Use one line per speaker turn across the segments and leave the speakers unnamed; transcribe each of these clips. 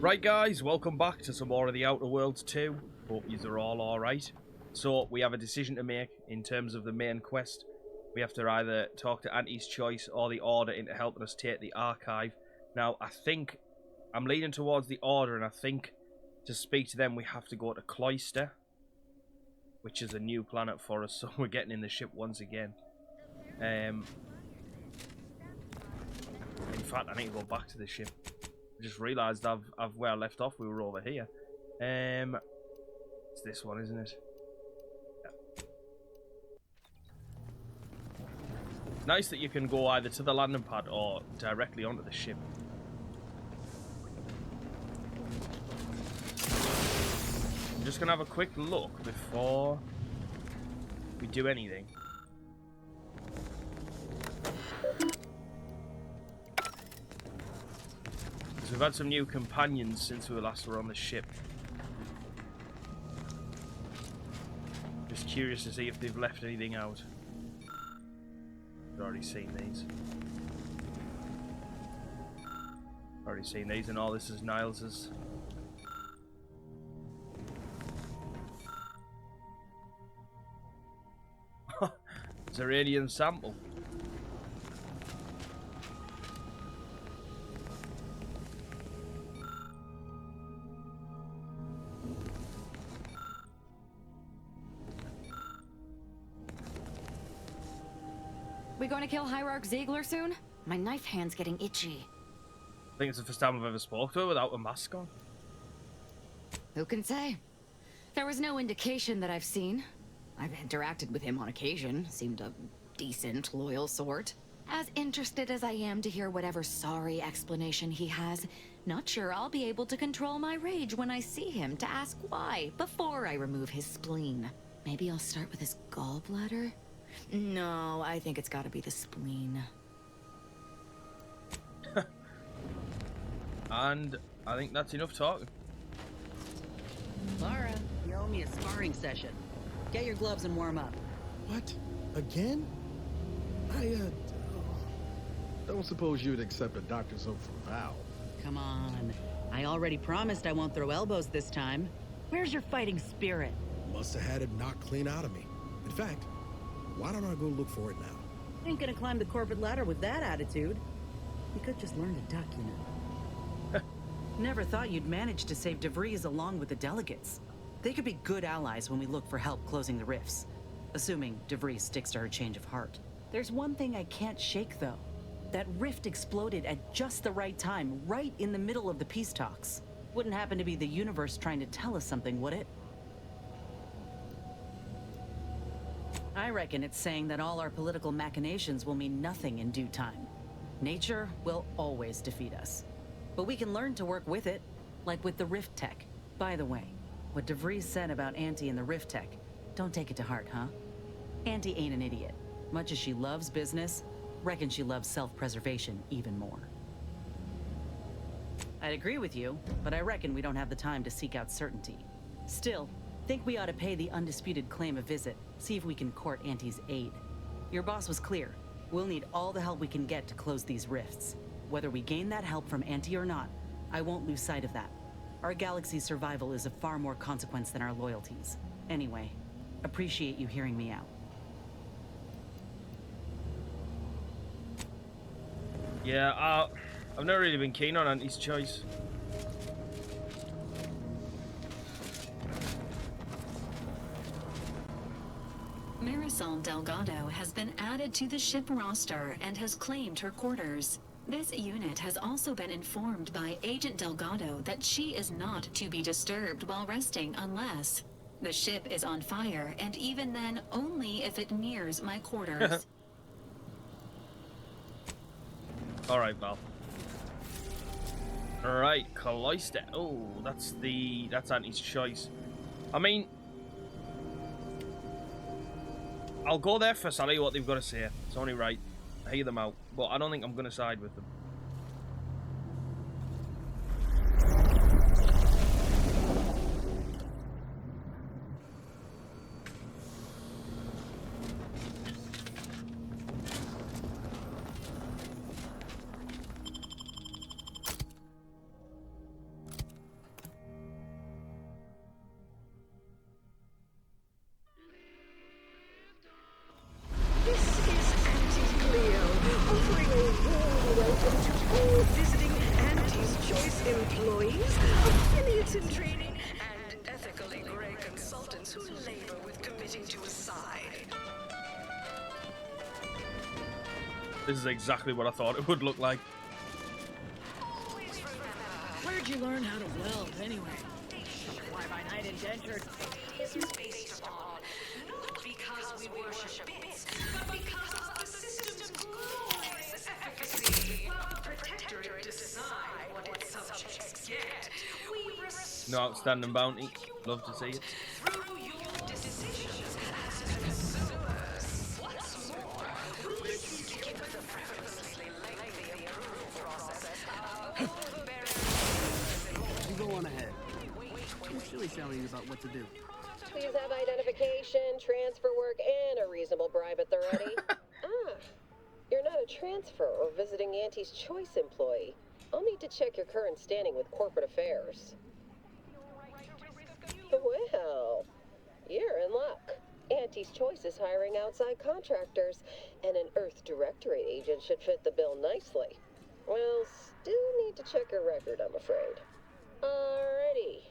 Right guys, welcome back to some more of the Outer Worlds 2. Hope yous are all alright. So, we have a decision to make in terms of the main quest. We have to either talk to Auntie's Choice or the Order into helping us take the archive. Now, I think I'm leaning towards the Order, and I think to speak to them we have to go to Cloister, which is a new planet for us, so we're getting in the ship once again. In fact, I need to go back to the ship. I just realised I've where I left off, we were over here. It's this one, isn't it? Yeah. Nice that you can go either to the landing pad or directly onto the ship. I'm just gonna have a quick look before we do anything. We've had some new companions since we last were on the ship. Just curious to see if they've left anything out. I've already seen these. Already seen these, and all this is Niles's. Zeranian sample.
We going to kill Hierarch Ziegler soon? My knife hand's getting itchy.
I think it's the first time I've ever spoke to her without a mask on.
Who can say? There was no indication that I've seen. I've interacted with him on occasion. Seemed a decent, loyal sort. As interested as I am to hear whatever sorry explanation he has, not sure I'll be able to control my rage when I see him to ask why before I remove his spleen. Maybe I'll start with his gallbladder? No, I think it's gotta be the spleen.
And I think that's enough talking.
Lara, you owe me a sparring session. Get your gloves and warm up.
What? Again? I, don't suppose you'd accept a doctor's oath from Val.
Come on. I already promised I won't throw elbows this time. Where's your fighting spirit?
Must have had it knocked clean out of me. In fact, why don't I go look for it now?
Ain't gonna climb the corporate ladder with that attitude. You could just learn to duck, you know.
Never thought you'd manage to save DeVries along with the delegates. They could be good allies when we look for help closing the rifts. Assuming DeVries sticks to her change of heart. There's one thing I can't shake, though. That rift exploded at just the right time, right in the middle of the peace talks. Wouldn't happen to be the universe trying to tell us something, would it? I reckon it's saying that all our political machinations will mean nothing in due time. Nature will always defeat us. But we can learn to work with it, like with the rift tech. By the way, what DeVries said about Auntie and the rift tech, don't take it to heart, huh? Auntie ain't an idiot. Much as she loves business, reckon she loves self-preservation even more. I'd agree with you, but I reckon we don't have the time to seek out certainty. Still, think we ought to pay the Undisputed Claim a visit, see if we can court Auntie's aid. Your boss was clear. We'll need all the help we can get to close these rifts. Whether we gain that help from Auntie or not, I won't lose sight of that. Our galaxy's survival is of far more consequence than our loyalties. Anyway, appreciate you hearing me out.
Yeah, I've never really been keen on Auntie's Choice.
Marisol Delgado has been added to the ship roster and has claimed her quarters. This unit has also been informed by Agent Delgado that she is not to be disturbed while resting unless the ship is on fire, and even then only if it nears my quarters.
Alright, Val. Alright, Cloister. Oh, that's Auntie's Choice. I mean, I'll go there first, I'll hear what they've got to say. It's only right. I hear them out. But I don't think I'm going to side with them.
employees, affiliates in training, and ethically gray consultants who labor with committing to a side.
This is exactly what I thought it would look like.
Where'd you learn how to weld, anyway? Fly-by-night indentured. This is based upon, not because we worship bits, but because of the system's glorious efficacy. While the Protectorate decide what its subjects get, we respond
No outstanding bounty. Love to see it.
through your decisions as consumers. What's more, we skip the frivolously lengthy approval process.
You go on ahead. Don't shilly-shally about what to do.
Please have identification, transfer work, and a reasonable bribe at the ready. You're not a transfer or visiting Auntie's Choice employee. I'll need to check your current standing with corporate affairs. Well, you're in luck. Auntie's Choice is hiring outside contractors, and an Earth Directorate Agent should fit the bill nicely. Well, still need to check your record, I'm afraid. Alrighty.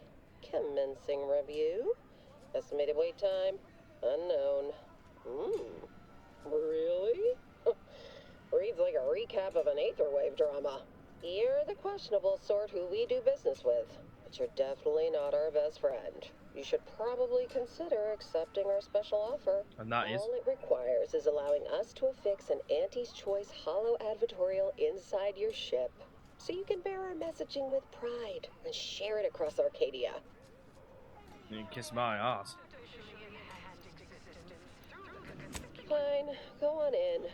Commencing review. Estimated wait time? Unknown. Really? Reads like a recap of an Aetherwave drama. You're the questionable sort who we do business with, but you're definitely not our best friend. You should probably consider accepting our special offer.
And that is?
All it requires is allowing us to affix an Auntie's Choice holo advertorial inside your ship, so you can bear our messaging with pride and share it across Arcadia.
You can kiss my ass.
Fine, go on in.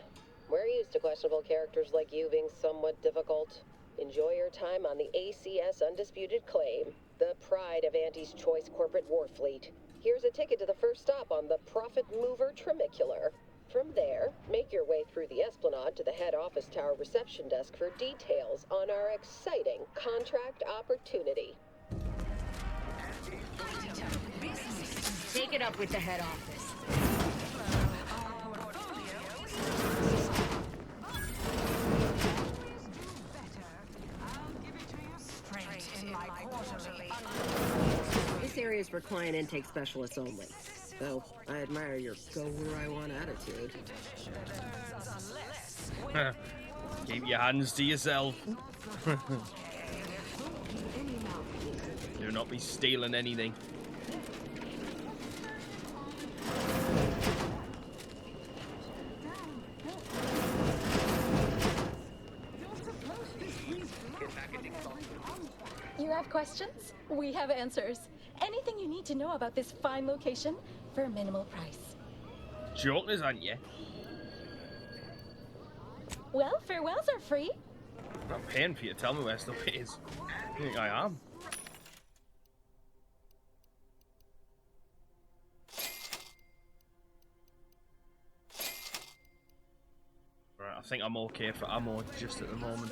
We're used to questionable characters like you being somewhat difficult. Enjoy your time on the ACS Undisputed Claim, the pride of Auntie's Choice corporate war fleet. Here's a ticket to the first stop on the Profit Mover Trimicular. From there, make your way through the Esplanade to the head office tower reception desk for details on our exciting contract opportunity.
Take it up with the head office.
This area is for client intake specialists only. Though, I admire your go-where-I-want attitude.
Keep your hands to yourself. Do not be stealing anything.
You have questions? We have answers. Anything you need to know about this fine location for a minimal price.
Jokers, aren't you?
Well, farewells are free.
I'm not paying for you to tell me where stuff is. I think I am. Right, I think I'm okay for ammo just at the moment.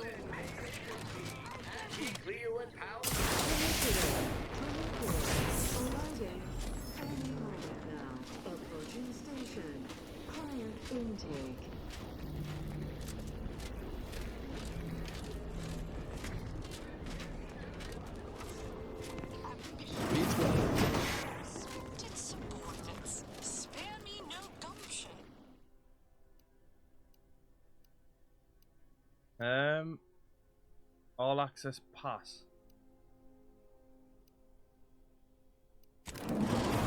Respected subordinates, spare me no gumption.
All access pass. I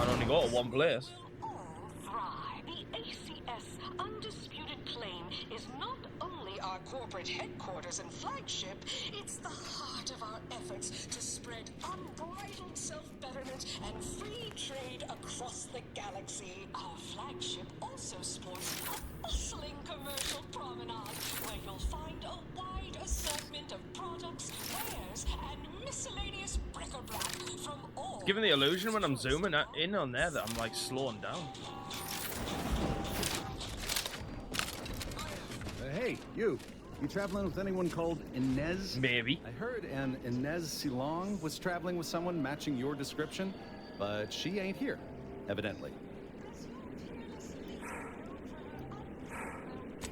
only go to one place.
All thrive. The ACS Undisputed Claim is not only our corporate headquarters and flagship, it's the heart of our efforts to spread unbridled self-betterment and free trade across the galaxy. Our flagship also sports a bustling commercial promenade where you'll find a wide assortment of products, wares, and miscellaneous bric-a-brac from all.
Giving the illusion when I'm zooming in on there that I'm like slowing down.
Hey, you traveling with anyone called Inez?
Maybe.
I heard an Inez Silong was traveling with someone matching your description, but she ain't here, evidently.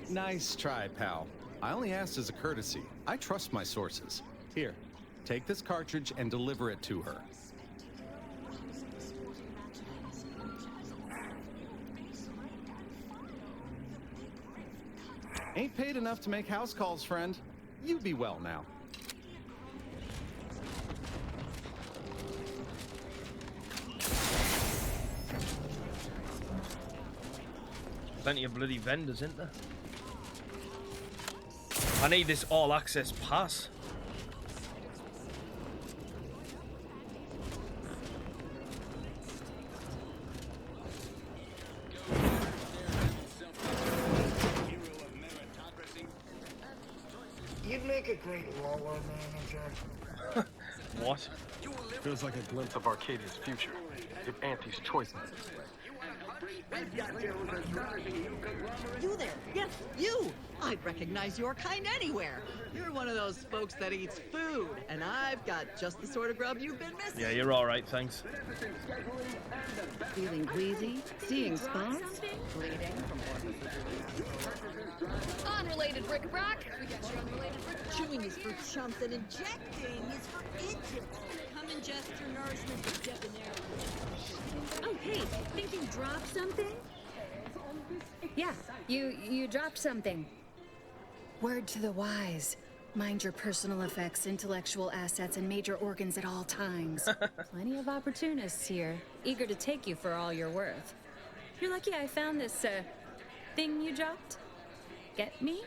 Nice try, pal. I only asked as a courtesy. I trust my sources. Here, Take this cartridge and deliver it to her. Ain't paid enough to make house calls, friend. You be well now.
Plenty of bloody vendors, isn't there? I need this all-access pass.
You'd make a great Lolo manager.
What?
Feels like a glimpse of Arcadia's future, if Auntie's choices.
You there? Yes, you! I'd recognize your kind anywhere. You're one of those folks that eats food, and I've got just the sort of grub you've been missing.
Yeah, you're all right, thanks.
Feeling queasy? Seeing spots? Bleeding from
Unrelated bric-a-brac. We got your unrelated bric-a-brac.
Chewing is for chumps, and injecting is for idiots. Come ingest your nourishment with debonair.
Oh, hey, think you dropped something? Yeah, you dropped something.
Word to the wise. Mind your personal effects, intellectual assets, and major organs at all times.
Plenty of opportunists here, eager to take you for all you're worth. You're lucky I found this, thing you dropped. Get me?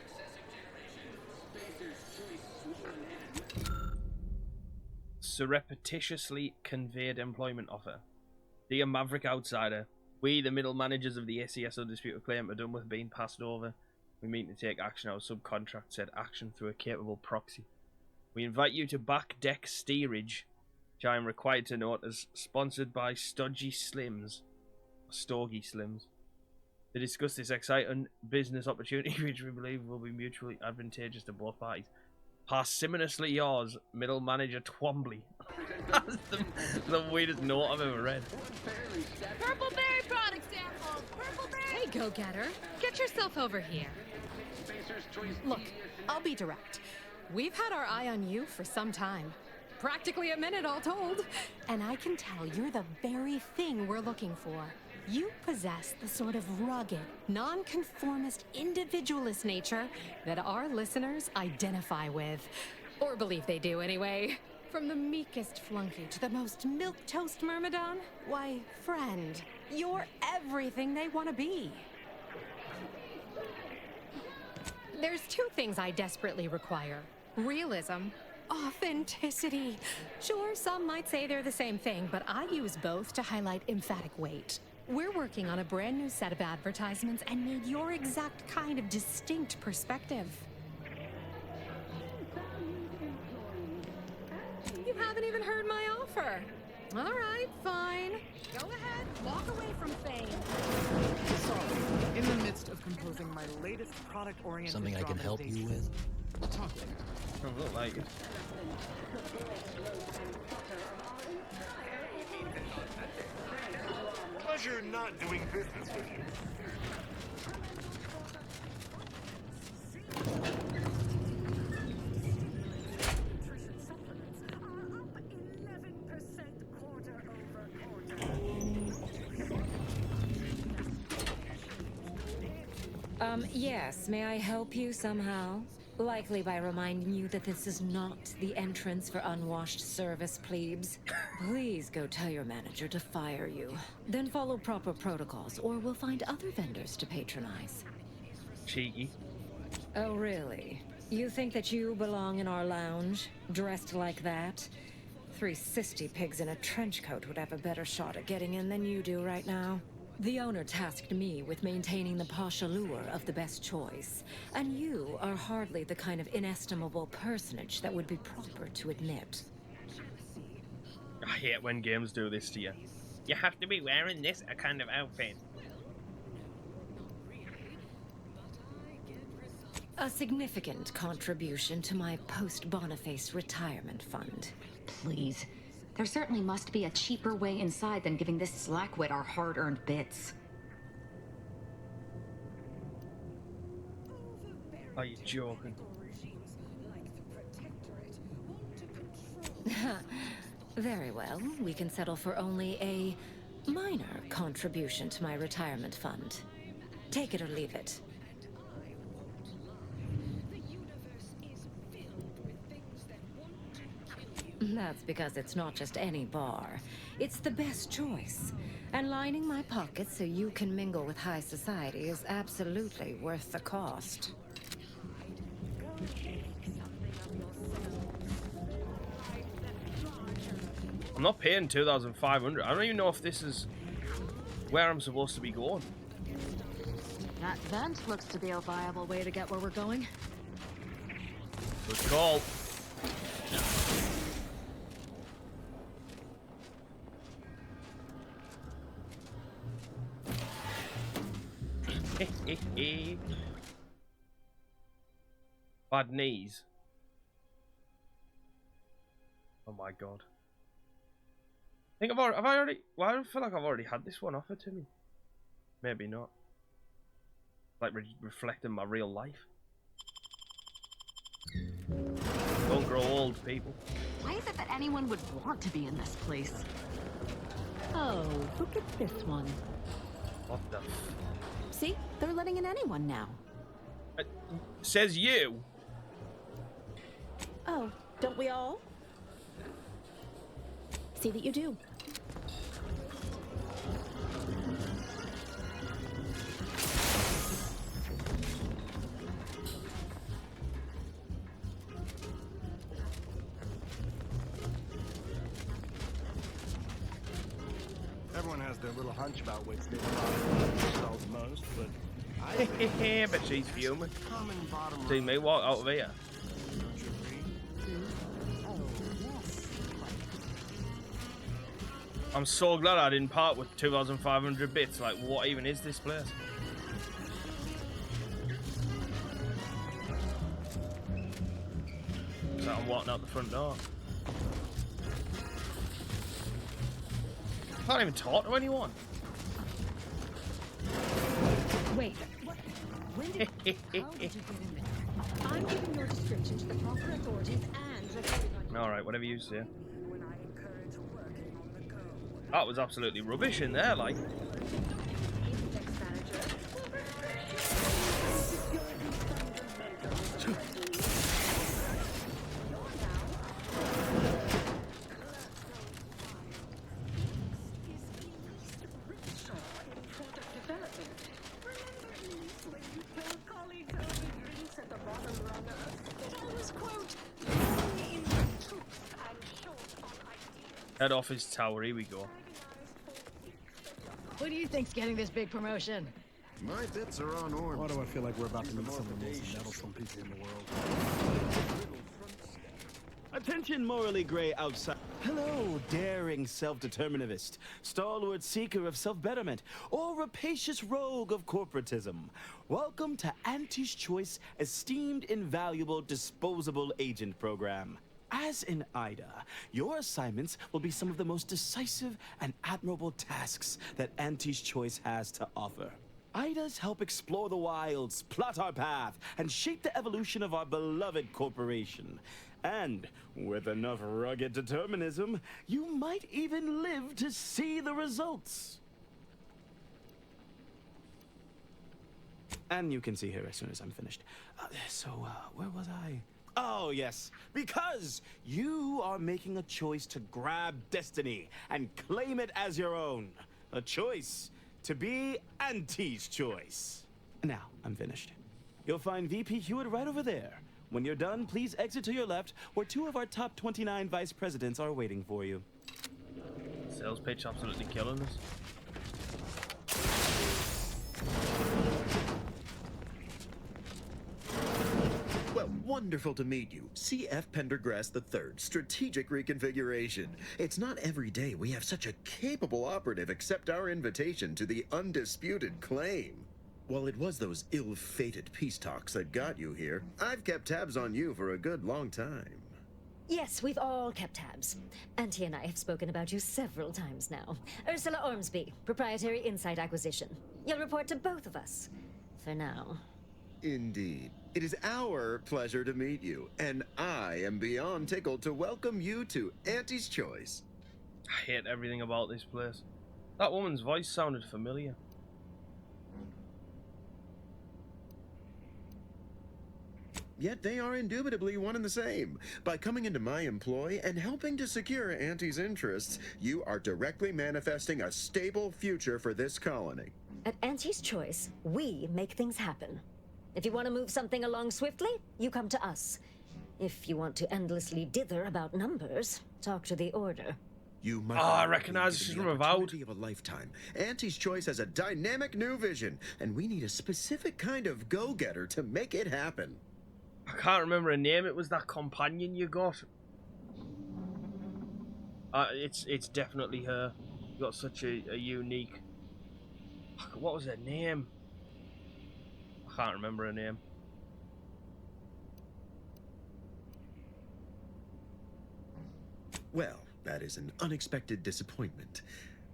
Surreptitiously conveyed employment offer. Dear Maverick Outsider, we, the middle managers of the ACS Undisputed Claim, are done with being passed over. We mean to take action. Our subcontract said action through a capable proxy. We invite you to back deck steerage, which I am required to note as sponsored by Stodgy Slims, or Stogie Slims, to discuss this exciting business opportunity which we believe will be mutually advantageous to both parties. Parsimoniously yours, middle manager Twombly. That's the weirdest note I've ever read.
Purple berry product sample! Purple berry!
Hey, go-getter. Get yourself over here. Look, I'll be direct. We've had our eye on you for some time. Practically a minute all told. And I can tell you're the very thing we're looking for. You possess the sort of rugged, nonconformist, individualist nature that our listeners identify with. Or believe they do anyway. From the meekest flunky to the most milquetoast myrmidon, why, friend, you're everything they want to be. There's two things I desperately require. Realism, authenticity. Sure, some might say they're the same thing, but I use both to highlight emphatic weight. We're working on a brand new set of advertisements and need your exact kind of distinct perspective. You haven't even heard my offer. All right, fine. Go ahead, walk away from fame.
Sorry, in the midst of composing my latest product-oriented
something I can help you with?
Talk later.
Doesn't look like it.
Pleasure not doing business with you.
Yes, may I help you somehow? Likely by reminding you that this is not the entrance for unwashed service plebes. Please go tell your manager to fire you. Then follow proper protocols, or we'll find other vendors to patronize.
Cheeky.
Oh, really? You think that you belong in our lounge, dressed like that? 3 sisty pigs in a trench coat would have a better shot at getting in than you do right now. The owner tasked me with maintaining the posh allure of the best choice, and you are hardly the kind of inestimable personage that would be proper to admit.
I hate when games do this to you. You have to be wearing this kind of outfit.
A significant contribution to my post-Boniface retirement fund.
Please. There certainly must be a cheaper way inside than giving this slackwit our hard-earned bits.
Are you joking?
Very well. We can settle for only a minor contribution to my retirement fund. Take it or leave it. That's because it's not just any bar. It's the best choice. And lining my pockets so you can mingle with high society is absolutely worth the cost.
I'm not paying 2,500. I don't even know if this is where I'm supposed to be going.
That vent looks to be a viable way to get where we're going.
Good call. Bad knees. Oh my god. I think have I already, well, I don't feel like I've already had this one offered to me. Maybe not. Like reflecting my real life. Don't grow old, people.
Why is it that anyone would want to be in this place?
Oh, look at this one.
What the?
See? They're letting in anyone now.
Says you.
Oh, don't we all? See that you do.
Everyone has their little hunch about which they themselves most, but I
but she's human. See me walk out of here. I'm so glad I didn't part with 2,500 bits. Like, what even is this place? So I'm walking out the front door. I can't even talk to anyone.
Wait, what? When did, how did you get in there? I'm giving your description to the proper authorities and reporting on you.
Alright, whatever you say. That was absolutely rubbish in there, like. Head office tower, here we go.
Who do you think's getting this big promotion?
My bits are on order.
Why do I feel like we're about to meet some of the most meddlesome people in the world?
Attention, morally gray outside. Hello, daring self-determinivist, stalwart seeker of self-betterment, or rapacious rogue of corporatism. Welcome to Auntie's Choice Esteemed Invaluable Disposable Agent Program. As in Ida, your assignments will be some of the most decisive and admirable tasks that Auntie's Choice has to offer. Idas help explore the wilds, plot our path, and shape the evolution of our beloved corporation. And with enough rugged determinism, you might even live to see the results. And you can see her as soon as I'm finished. Where was I? Oh, yes, because you are making a choice to grab destiny and claim it as your own. A choice to be Auntie's Choice. Now, I'm finished. You'll find VP Hewitt right over there. When you're done, please exit to your left, where 2 of our top 29 vice presidents are waiting for you.
Sales pitch absolutely killing us.
Well, wonderful to meet you. CF Pendergrass III, Strategic Reconfiguration. It's not every day we have such a capable operative accept our invitation to the Undisputed Claim. While it was those ill-fated peace talks that got you here, I've kept tabs on you for a good long time.
Yes, we've all kept tabs. Auntie and I have spoken about you several times now. Ursula Ormsby, Proprietary Insight Acquisition. You'll report to both of us. For now.
Indeed. It is our pleasure to meet you, and I am beyond tickled to welcome you to Auntie's Choice.
I hate everything about this place. That woman's voice sounded familiar.
Yet they are indubitably one and the same. By coming into my employ and helping to secure Auntie's interests, you are directly manifesting a stable future for this colony.
At Auntie's Choice, we make things happen. If you want to move something along swiftly, you come to us. If you want to endlessly dither about numbers, talk to the Order.
You might
I recognise she's from Avowed.
of a lifetime. Auntie's Choice has a dynamic new vision, and we need a specific kind of go-getter to make it happen.
I can't remember her name. It was that companion you got. It's definitely her. You got such a unique. What was her name? I can't remember her name.
Well, that is an unexpected disappointment.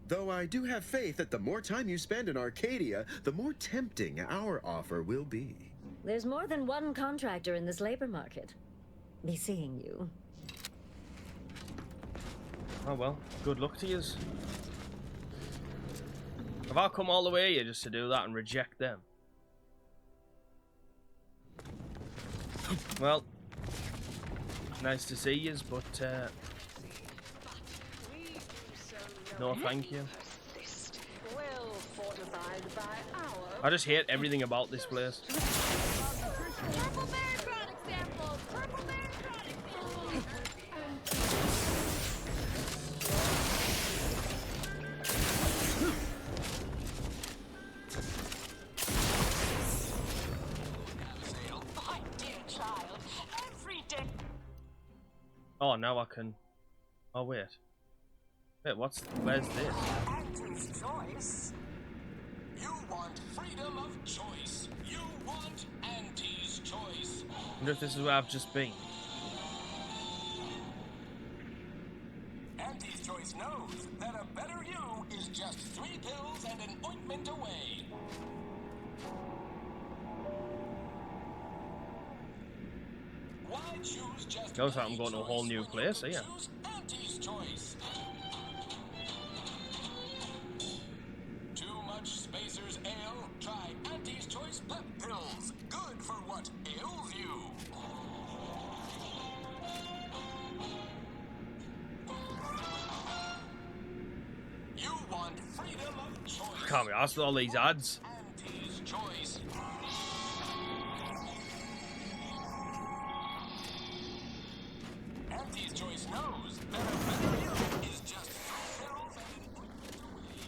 Though I do have faith that the more time you spend in Arcadia, the more tempting our offer will be.
There's more than one contractor in this labor market. Be seeing you.
Oh well, good luck to yous. Have I come all the way here just to do that and reject them? Well, nice to see yous, but no thank you. I just hate everything about this place.
Purple berry product sample! Purple berry product
My dear child, every day.
Oh, now I can. Oh wait. Wait, where's this?
Auntie's Choice. You want freedom of choice. You want Auntie's Choice.
I wonder if this is where I've just been.
Auntie's Choice knows that a better you is just 3 pills and an ointment away. Why choose just
Knows that I'm going to a whole new place, yeah.
choose Auntie's Choice? Too much Spacer's Ale? Try Auntie's Choice Pep Pills. Good for what ails you. You want freedom of choice.
I can't be asked with all these ads.
Auntie's Choice. Auntie's Choice knows that a better you is just 3 pills and an ointment away.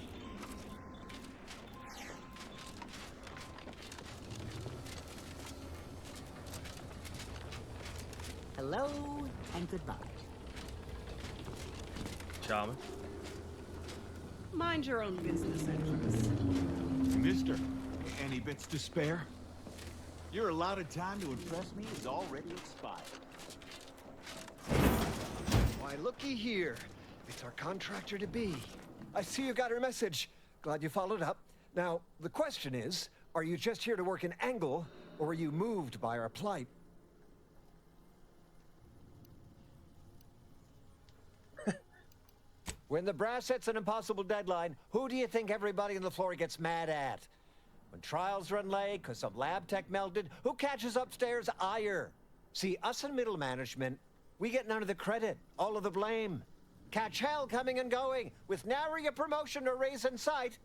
Hello and goodbye.
Charming.
Mind your own business, Entrance.
Mister, any bits to spare? Your allotted time to impress me is already expired.
Why, looky here. It's our contractor-to-be. I see you got her message. Glad you followed up. Now, the question is, are you just here to work an angle, or were you moved by our plight? When the brass sets an impossible deadline, who do you think everybody on the floor gets mad at? When trials run late because some lab tech melted, who catches upstairs ire? See, us in middle management, we get none of the credit, all of the blame. Catch hell coming and going, with nary a promotion or raise in sight.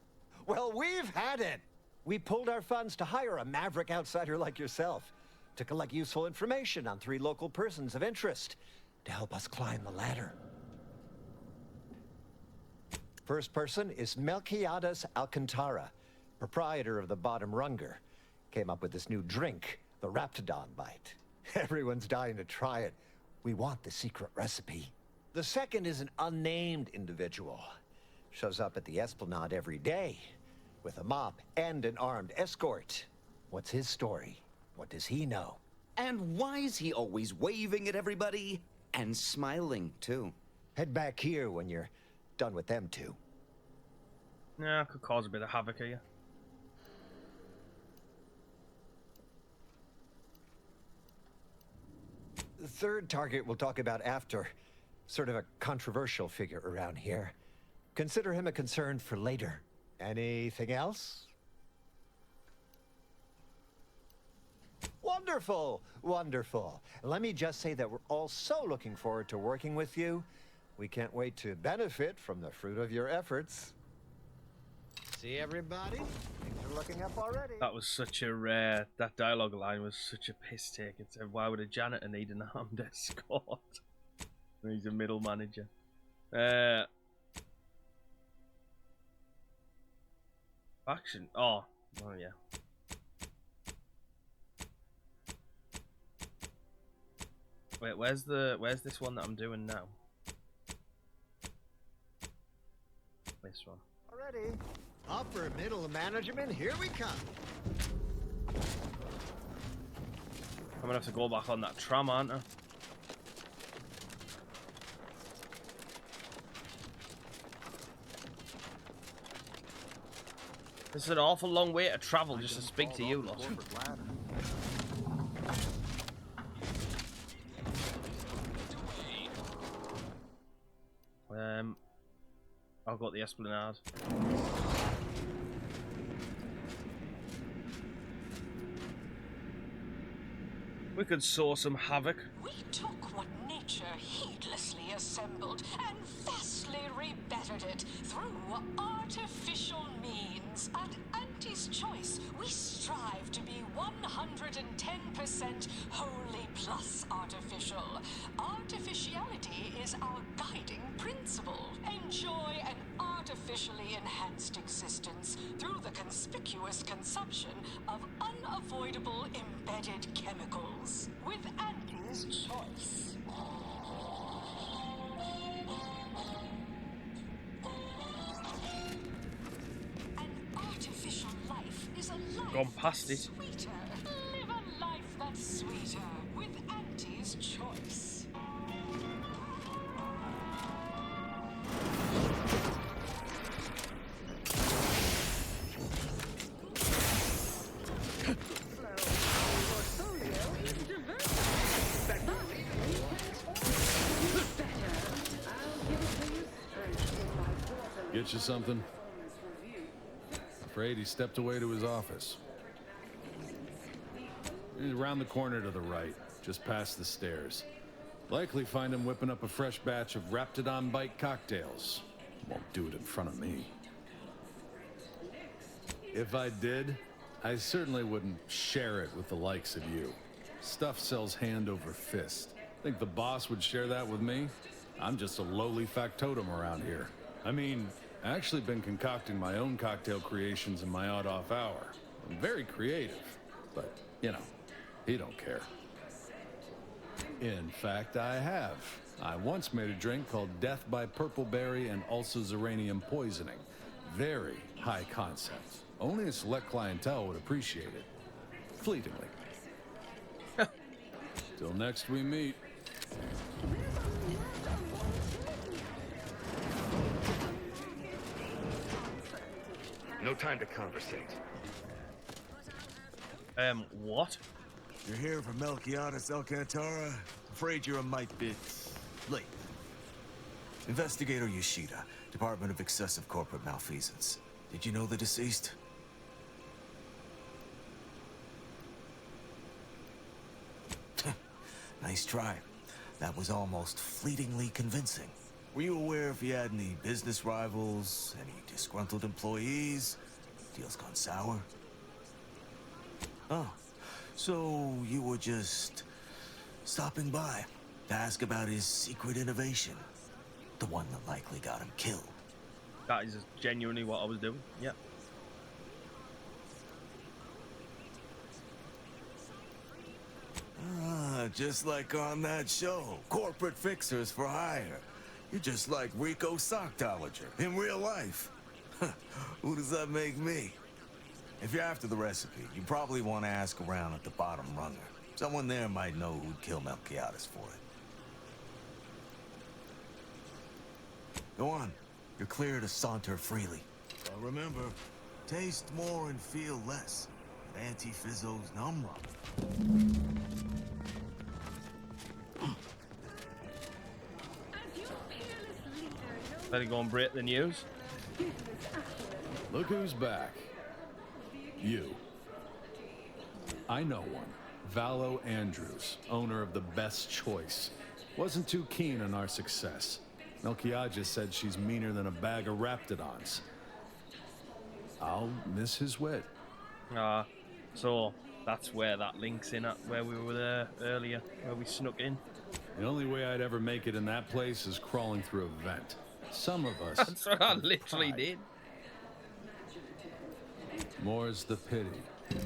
Well, we've had it. We pulled our funds to hire a maverick outsider like yourself, to collect useful information on 3 local persons of interest, to help us climb the ladder. First person is Melquiades Alcantara, proprietor of the Bottom Runger. Came up with this new drink, the Raptidon Bite. Everyone's dying to try it. We want the secret recipe. The second is an unnamed individual. Shows up at the Esplanade every day, with a mop and an armed escort. What's his story? What does he know?
And why is he always waving at everybody? And smiling, too.
Head back here when you're done with them two.
Yeah, could cause a bit of havoc here.
The third target we'll talk about after. Sort of a controversial figure around here. Consider him a concern for later. Anything else? Wonderful! Wonderful. Let me just say that we're all so looking forward to working with you. We can't wait to benefit from the fruit of your efforts. See everybody? Things are looking up already.
That was such a that dialogue line was such a piss take. It said, why would a janitor need an armed escort? He's a middle manager. Action. Oh yeah. Wait, where's this one that I'm doing now? This one.
Already. Upper middle management, here we come.
I'm gonna have to go back on that tram, aren't I? This is an awful long way to travel just to speak to you lot. I'll go to the Esplanade. We could sow some havoc.
We took what nature heedlessly assembled and vastly rebettered it through artificial means. At Auntie's Choice, we strive to be 110% wholly plus artificial. Artificiality is our guiding principle. Enjoy an artificially enhanced existence through the conspicuous consumption of unavoidable embedded chemicals. With Auntie's Choice. An artificial life is a life
Gone past it.
sweeter. Live a life that's sweeter with Auntie's Choice.
Get you something? Afraid he stepped away to his office. He's around the corner to the right, just past the stairs. Likely find him whipping up a fresh batch of Raptidon Bite cocktails. Won't do it in front of me. If I did, I certainly wouldn't share it with the likes of you. Stuff sells hand over fist. Think the boss would share that with me? I'm just a lowly factotum around here. I mean, I actually been concocting my own cocktail creations in my odd-off hour. I'm very creative, but, you know, he don't care. In fact, I have. I once made a drink called Death by Purpleberry and also Xeranium Poisoning. Very high concept. Only a select clientele would appreciate it. Fleetingly. Till next we meet.
No time to conversate.
What?
You're here for Melquiades Alcantara? Afraid you're a mite bit late. Investigator Yoshida, Department of Excessive Corporate Malfeasance. Did you know the deceased? Nice try. That was almost fleetingly convincing. Were you aware if he had any business rivals, any disgruntled employees? Deals gone sour? Oh, so you were just stopping by to ask about his secret innovation. The one that likely got him killed.
That is genuinely what I was doing. Yeah.
Ah, just like on that show, Corporate Fixers for Hire. You're just like Rico Sockdolager in real life. Who does that make me? If you're after the recipe, you probably want to ask around at the bottom runner. Someone there might know who'd kill Melquiades for it. Go on. You're clear to saunter freely. But remember, taste more and feel less. Auntie Fizzo's numb rub.
Better go and break the news.
Look who's back. You. I know one. Valo Andrews, owner of the Best Choice. Wasn't too keen on our success. Melchiah said she's meaner than a bag of raptidons. I'll miss his wit.
So that's where that links in at where we were there earlier, where we snuck in.
The only way I'd ever make it in that place is crawling through a vent. Some of us...
That's what I literally did.
More's the pity.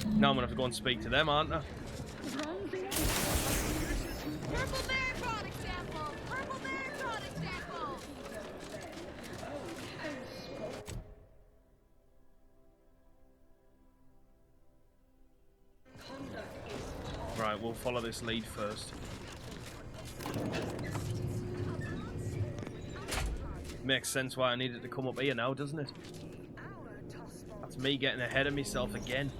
Now I'm gonna have to go and speak to them, aren't I?
Purple berry product sample! Purple berry product sample!
Right, we'll follow this lead first. Makes sense why I needed to come up here now, doesn't it? That's me getting ahead of myself again.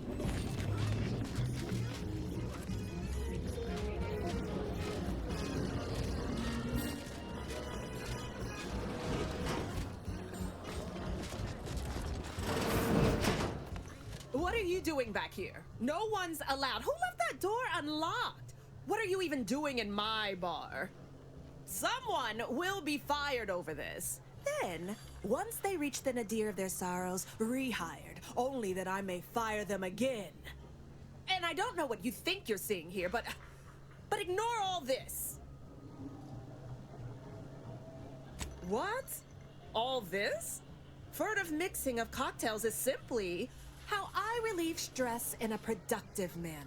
What are you doing back here? No one's allowed. Who left that door unlocked? What are you even doing in my bar? Someone will be fired over this. Then, once they reach the nadir of their sorrows, rehired, only that I may fire them again. And I don't know what you think you're seeing here, but ignore all this. What? All this? Furtive mixing of cocktails is simply how I relieve stress in a productive manner.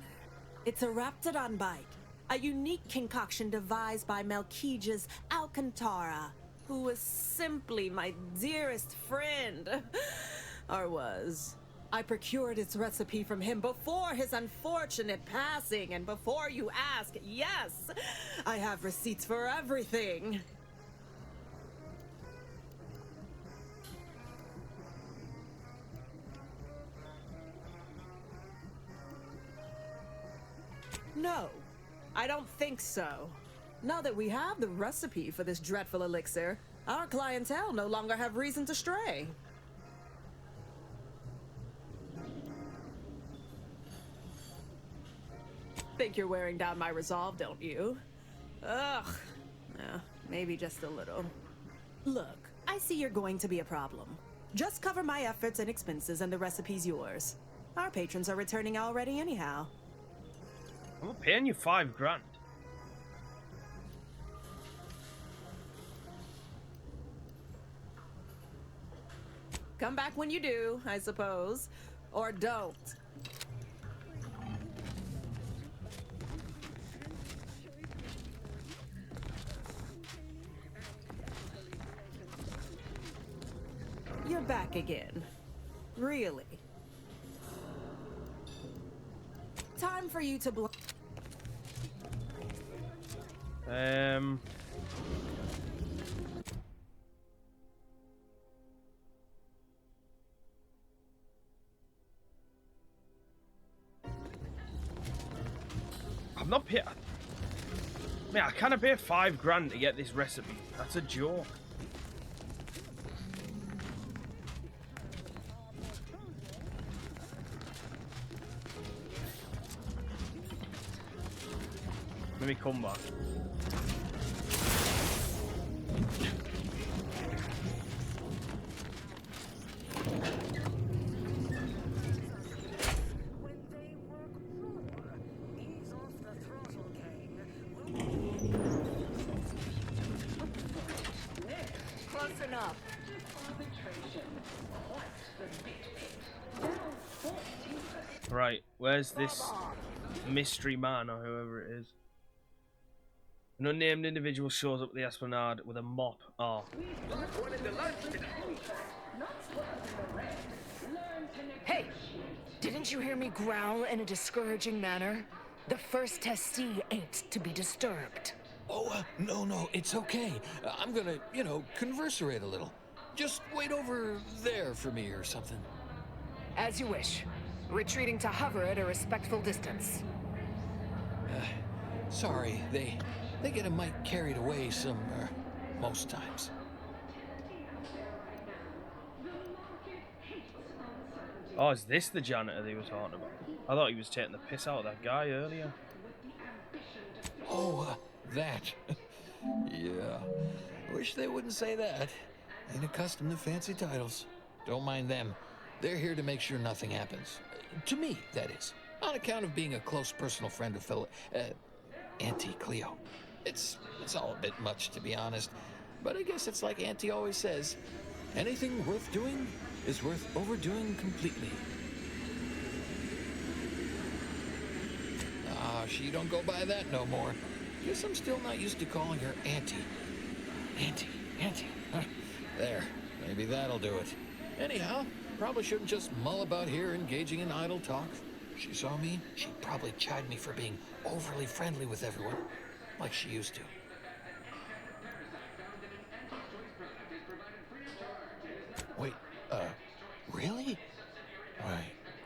It's a Raptidon bite, a unique concoction devised by Melchiah's Alcantara, who was simply my dearest friend. Or was. I procured its recipe from him before his unfortunate passing, and before you ask, yes, I have receipts for everything. No, I don't think so. Now that we have the recipe for this dreadful elixir, our clientele no longer have reason to stray. Think you're wearing down my resolve, don't you? Ugh. Yeah, maybe just a little. Look, I see you're going to be a problem. Just cover my efforts and expenses and the recipe's yours. Our patrons are returning already anyhow.
I'm not paying you $5,000.
Come back when you do, I suppose. Or don't. You're back again. Really? Time for you to
I'm not paying. Man, I can't pay $5,000 to get this recipe. That's a joke. Let me come back.
Close enough.
Right, where's this mystery man or whoever it is? An unnamed individual shows up at the Esplanade with a mop. Oh.
Hey! Didn't you hear me growl in a discouraging manner? The first testee ain't to be disturbed.
Oh, no, it's okay. I'm gonna, converserate a little. Just wait over there for me or something.
As you wish. Retreating to hover at a respectful distance.
Sorry, they get a mite carried away most times.
Oh, is this the janitor they were talking about? I thought he was taking the piss out of that guy earlier.
Oh, that. Yeah. Wish they wouldn't say that. Ain't accustomed to fancy titles. Don't mind them. They're here to make sure nothing happens. To me, that is. On account of being a close personal friend of Auntie Cleo. It's all a bit much, to be honest. But I guess it's like Auntie always says. Anything worth doing is worth overdoing completely. Ah, she don't go by that no more. Guess I'm still not used to calling her Auntie. Auntie. Huh. There, maybe that'll do it. Anyhow, probably shouldn't just mull about here engaging in idle talk. If she saw me, she'd probably chide me for being overly friendly with everyone, like she used to. Wait, really?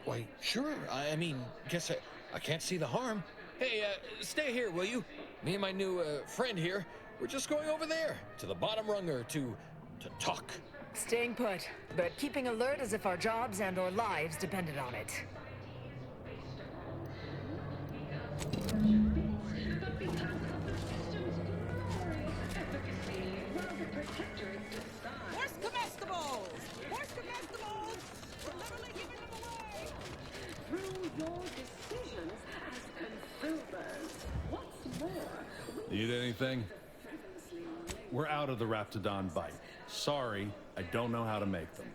Why, sure. I mean, guess I can't see the harm. Hey, stay here, will you? Me and my new, friend here, we're just going over there, to the bottom runger, to talk.
Staying put, but keeping alert as if our jobs and our lives depended on it.
Where's comestibles? Where's comestibles? We're literally giving them away.
Through your decisions as consumers. What's more,
Need anything? We're out of the Raptidon bite. Sorry, I don't know how to make them.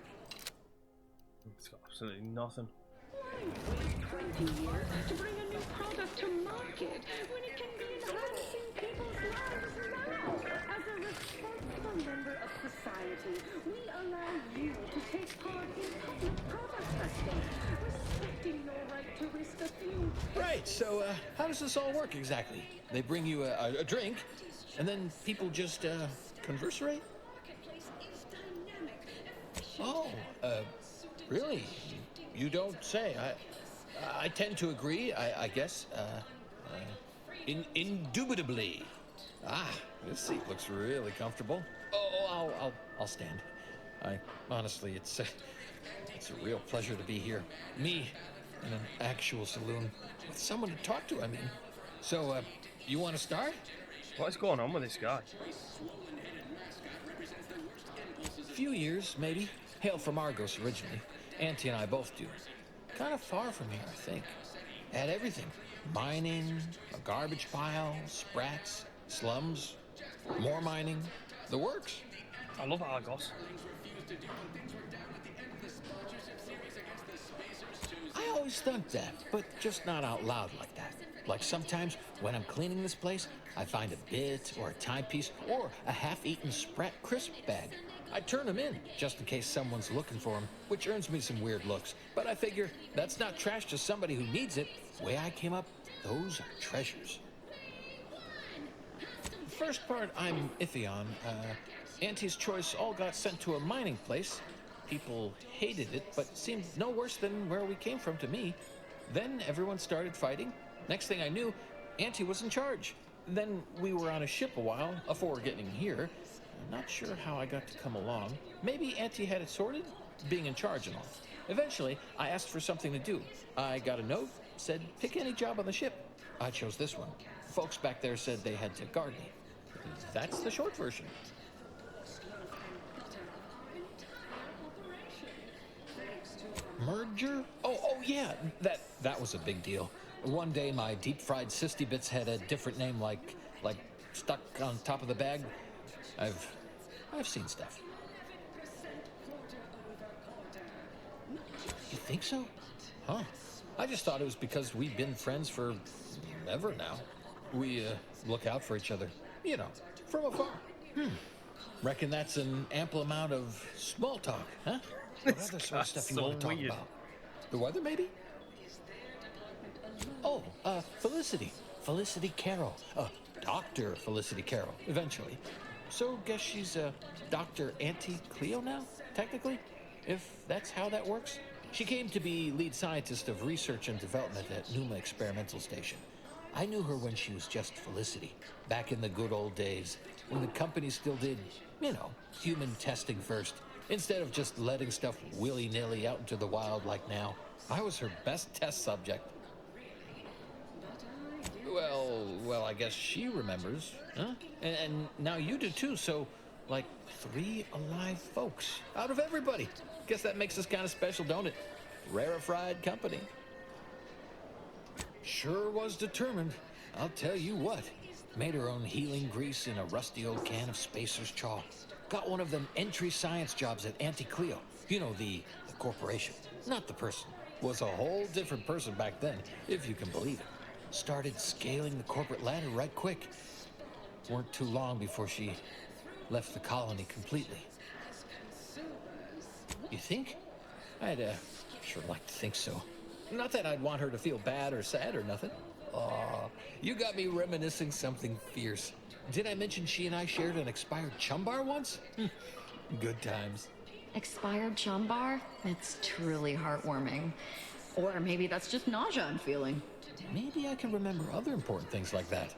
It's got absolutely nothing.
20 years to bring a new product to market when it can be enhancing people's lives now. As a responsible member of society, we allow you to take part in public product testing, respecting your right to risk a few.
Right, so, how does this all work exactly? They bring you a drink, and then people just, conversate? Oh, really? You don't say. I tend to agree, I guess. Indubitably. Ah, this seat looks really comfortable. Oh, I'll stand. Honestly, it's a real pleasure to be here. Me, in an actual saloon, with someone to talk to, I mean. So, you want to start?
What is going on with this guy?
Few years, maybe. Hail from Argos originally. Auntie and I both do. Kind of far from here, I think. Had everything. Mining, a garbage pile, sprats, slums, more mining. The works.
I love Argos.
I always thought that, but just not out loud like that. Like sometimes when I'm cleaning this place, I find a bit or a timepiece or a half-eaten Sprat crisp bag. I turn them in just in case someone's looking for them, which earns me some weird looks. But I figure that's not trash to somebody who needs it. The way I came up, those are treasures. The first part I'm iffy on. Auntie's Choice all got sent to a mining place. People hated it, but seemed no worse than where we came from to me. Then everyone started fighting. Next thing I knew, Auntie was in charge. Then we were on a ship a while before getting here. I'm not sure how I got to come along. Maybe Auntie had it sorted, being in charge and all. Eventually, I asked for something to do. I got a note, said pick any job on the ship. I chose this one. Folks back there said they had to guard me. That's the short version. Merger? Oh yeah, that was a big deal. One day my deep-fried Sisty Bits had a different name, like stuck on top of the bag. I've seen stuff. You think so? Huh. I just thought it was because we've been friends for ever now. We look out for each other, you know, from afar. Reckon that's an ample amount of small talk, huh? What other sort of stuff you want to talk about? The weather, maybe? Oh, Felicity. Felicity Carroll. Dr. Felicity Carroll, eventually. So, guess she's Dr. Auntie Cleo now, technically? If that's how that works? She came to be lead scientist of research and development at Numa Experimental Station. I knew her when she was just Felicity, back in the good old days, when the company still did, you know, human testing first. instead of just letting stuff willy-nilly out into the wild like now. I was her best test subject. Well, I guess she remembers, huh? And now you do too, so, like, 3 alive folks out of everybody. Guess that makes us kind of special, don't it? Rarefied company. Sure was determined, I'll tell you what. Made her own healing grease in a rusty old can of Spacer's Chaw. Got one of them entry science jobs at Anti-Cleo. You know, the corporation, not the person. Was a whole different person back then, if you can believe it. Started scaling the corporate ladder right quick. Weren't too long before she left the colony completely. You think? I'd sure like to think so. Not that I'd want her to feel bad or sad or nothing. Aw, you got me reminiscing something fierce. Did I mention she and I shared an expired chum bar once? Good times.
Expired chum bar? It's truly heartwarming. Or maybe that's just nausea I'm feeling.
Maybe I can remember other important things like that.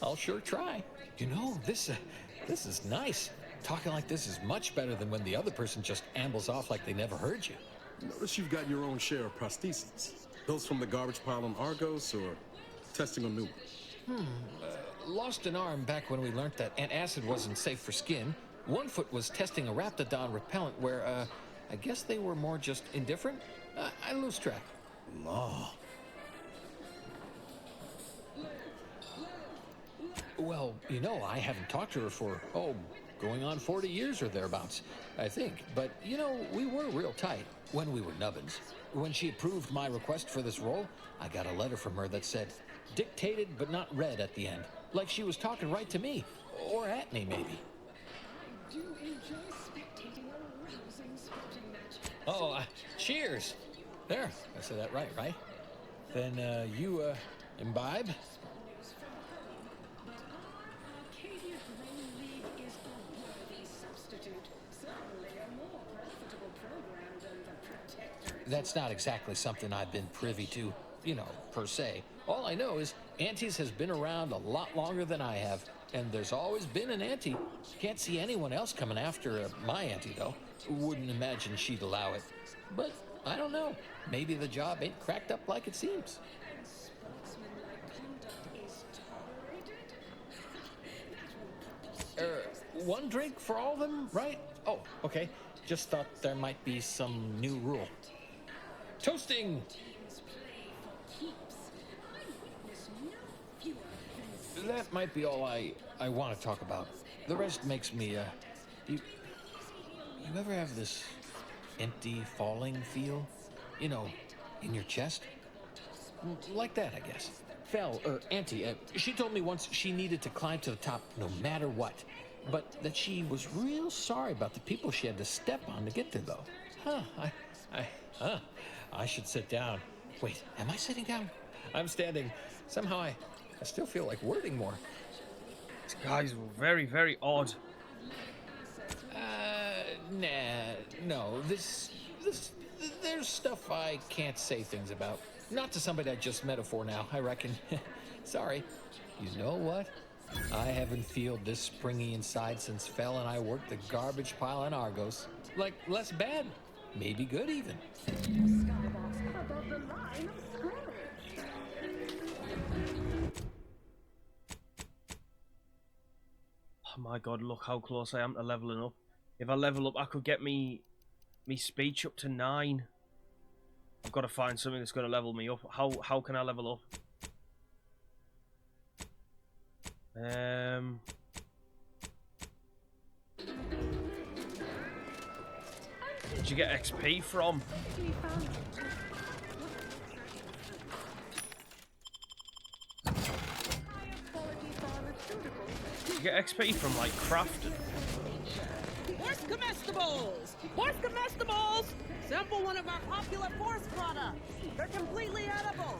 I'll sure try. You know, this is nice. Talking like this is much better than when the other person just ambles off like they never heard you.
Notice you've got your own share of prostheses. Those from the garbage pile on Argos or testing on new ones?
Lost an arm back when we learned that antacid wasn't safe for skin. One foot was testing a raptidon repellent where, I guess they were more just indifferent. I lose track.
Law.
Well, you know, I haven't talked to her for, going on 40 years or thereabouts, I think. But, you know, we were real tight when we were nubbins. When she approved my request for this role, I got a letter from her that said, dictated but not read at the end. Like she was talking right to me. Or at me, maybe. Oh, cheers! There, I said that right? Then, you, imbibe? That's not exactly something I've been privy to, you know, per se. All I know is Auntie's has been around a lot longer than I have, and there's always been an Auntie. Can't see anyone else coming after my Auntie, though. Wouldn't imagine she'd allow it. But I don't know. Maybe the job ain't cracked up like it seems. One drink for all of them, right? Oh, okay. Just thought there might be some new rule. Toasting! That might be all I want to talk about. The rest makes me, you ever have this empty falling feel? You know, in your chest? Like that, I guess. Auntie, she told me once she needed to climb to the top no matter what. But that she was real sorry about the people she had to step on to get there, though. I should sit down. Wait, am I sitting down? I'm standing. Somehow I still feel like wording more.
This guy's very, very odd.
No. There's stuff I can't say things about. Not to somebody I just met for now, I reckon. Sorry. You know what? I haven't felt this springy inside since Fel and I worked the garbage pile in Argos. Like, less bad. Maybe good, even.
Oh my god, look how close I am to leveling up. If I level up, I could get me speech up to 9. I've got to find something that's going to level me up. How can I level up? Did you get XP from? Did you get XP from, like, crafting?
Horse comestibles! Horse comestibles! Sample one of our popular force products. They're completely edible,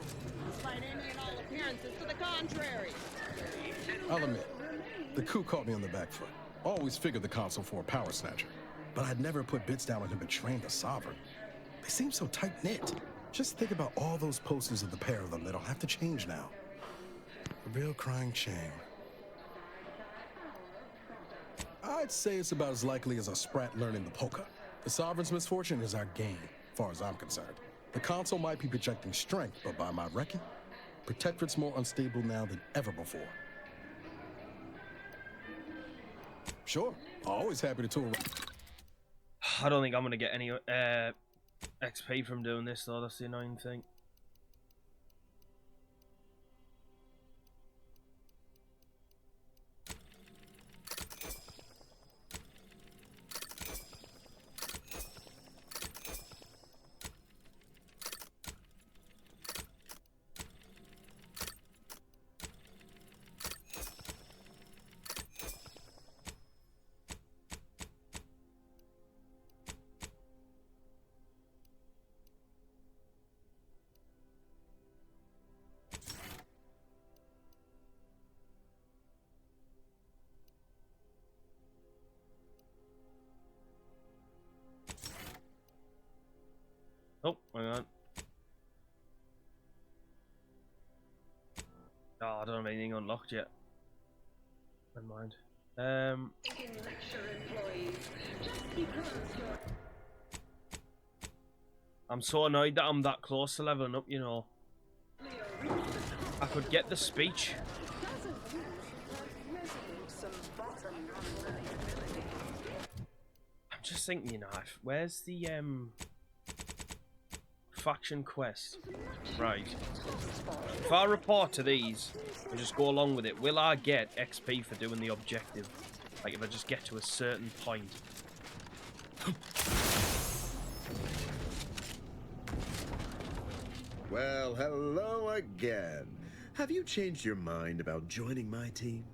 despite any and all appearances to the contrary.
I'll admit, the coup caught me on the back foot. Always figured the console for a power snatcher, but I'd never put bits down on him and trained the Sovereign. They seem so tight-knit. Just think about all those posters of the pair of them that'll have to change now. A real crying shame. I'd say it's about as likely as a sprat learning the polka. The Sovereign's misfortune is our gain, as far as I'm concerned. The console might be projecting strength, but by my reckoning, Protectorate's more unstable now than ever before. Sure, always happy to tour.
I don't think I'm gonna get any XP from doing this though, that's the annoying thing. Oh, hang on. Oh, I don't have anything unlocked yet. Never mind. I'm so annoyed that I'm that close to leveling up, you know. I could get the speech. I'm just thinking, you know, where's the faction quest? Right. If I report to these and just go along with it, will I get XP for doing the objective? Like if I just get to a certain point.
Well, hello again. Have you changed your mind about joining my team?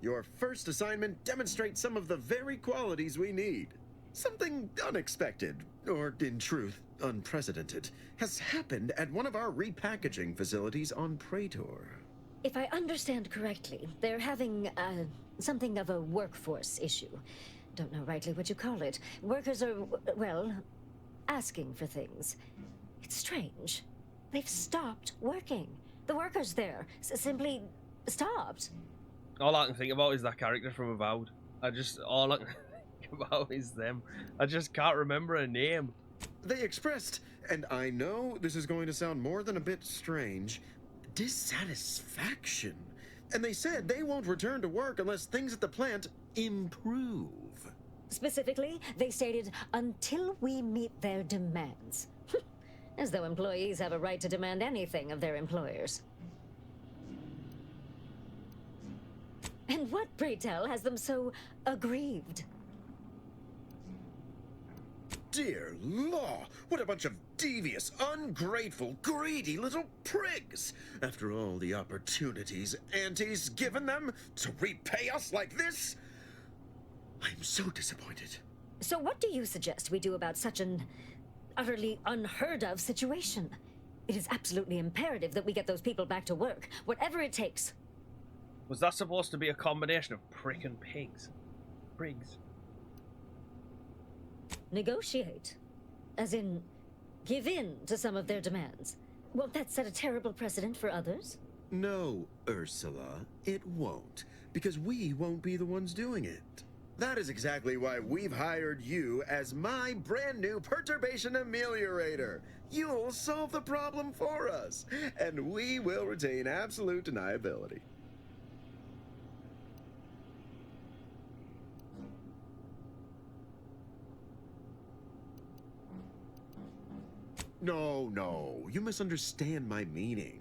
Your first assignment demonstrates some of the very qualities we need. Something unexpected, or in truth, unprecedented, has happened at one of our repackaging facilities on Praetor.
If I understand correctly, they're having, something of a workforce issue. Don't know rightly what you call it. Workers are, well, asking for things. It's strange. They've stopped working. The workers there simply stopped.
All I can think about is that character from Avowed. All I can think about is them. I just can't remember her name.
They expressed, and I know this is going to sound more than a bit strange, dissatisfaction. And they said they won't return to work unless things at the plant improve.
Specifically, they stated, until we meet their demands. As though employees have a right to demand anything of their employers. And what, pray tell, has them so aggrieved?
Dear law, what a bunch of devious, ungrateful, greedy little prigs! After all the opportunities Auntie's given them to repay us like this, I'm so disappointed.
So what do you suggest we do about such an utterly unheard of situation? It is absolutely imperative that we get those people back to work, whatever it takes.
Was that supposed to be a combination of prick and pigs? Prigs.
Negotiate. As in, give in to some of their demands. Won't that set a terrible precedent for others?
No, Ursula, it won't, because we won't be the ones doing it. That is exactly why we've hired you as my brand new perturbation ameliorator. You'll solve the problem for us, and we will retain absolute deniability. No, you misunderstand my meaning.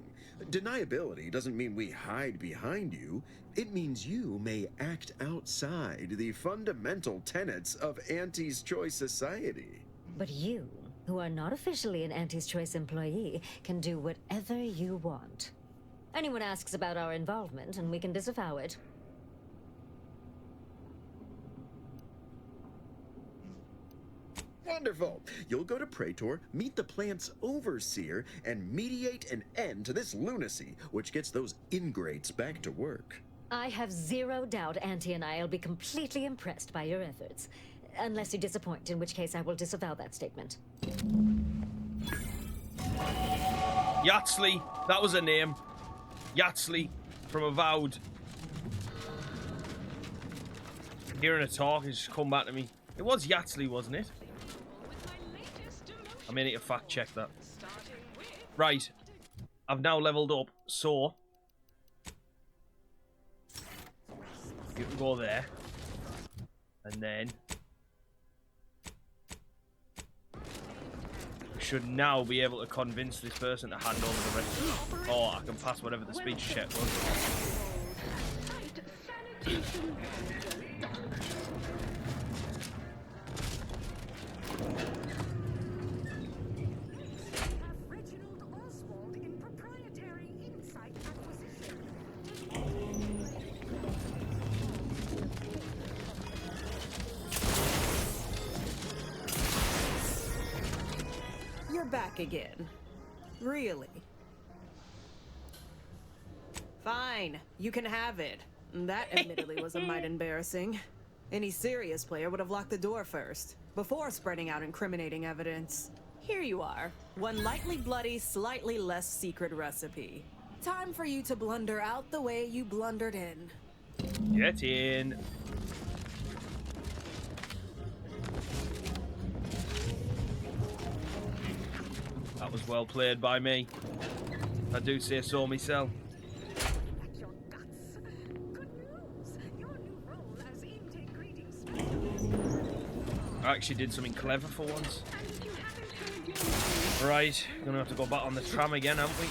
Deniability doesn't mean we hide behind you. It means you may act outside the fundamental tenets of Auntie's Choice society.
But you, who are not officially an Auntie's Choice employee, can do whatever you want. Anyone asks about our involvement, and we can disavow it.
Wonderful! You'll go to Praetor, meet the plant's overseer, and mediate an end to this lunacy, which gets those ingrates back to work.
I have zero doubt Auntie and I will be completely impressed by your efforts. Unless you disappoint, in which case I will disavow that statement.
Yatsley, that was her name. Yatsley from Avowed. Hearing her talk, it's just come back to me. It was Yatsley, wasn't it? I may need to fact check that. Right. I've now leveled up, so you can go there. And then we should now be able to convince this person to hand over the rest. Or I can pass whatever the speech check was.
You're back again. Really? Fine, you can have it. That admittedly was a mite embarrassing. Any serious player would have locked the door first, before spreading out incriminating evidence. Here you are. One lightly bloody, slightly less secret recipe. Time for you to blunder out the way you blundered in.
Get in. That was well played by me. I do say so myself. I actually did something clever for once. Right, gonna have to go back on the tram again, aren't we?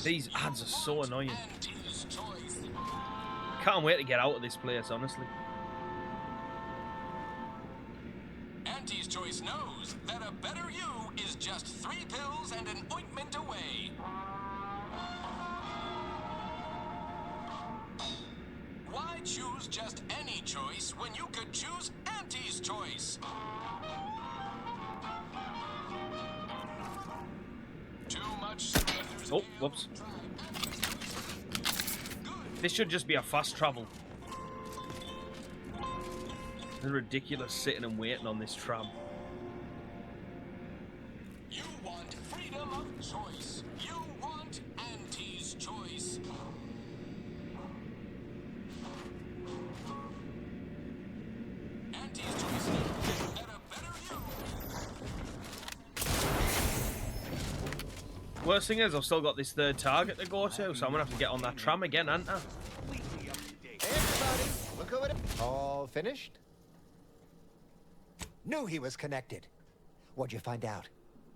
These ads are so annoying. Can't wait to get out of this place, honestly.
Auntie's Choice knows that a better you is just 3 pills and an ointment away. Why choose just any choice when you could choose Auntie's Choice? Too much.
Oh, whoops. This should just be a fast travel. It's ridiculous sitting and waiting on this tram.
You want freedom of choice. You want Auntie's Choice. Auntie's Choice knows that a better you.
Worst thing is, I've still got this third target to go to, so I'm gonna have to get on that tram again, aren't I?
Hey everybody, look over there. All finished? Knew he was connected. What'd you find out?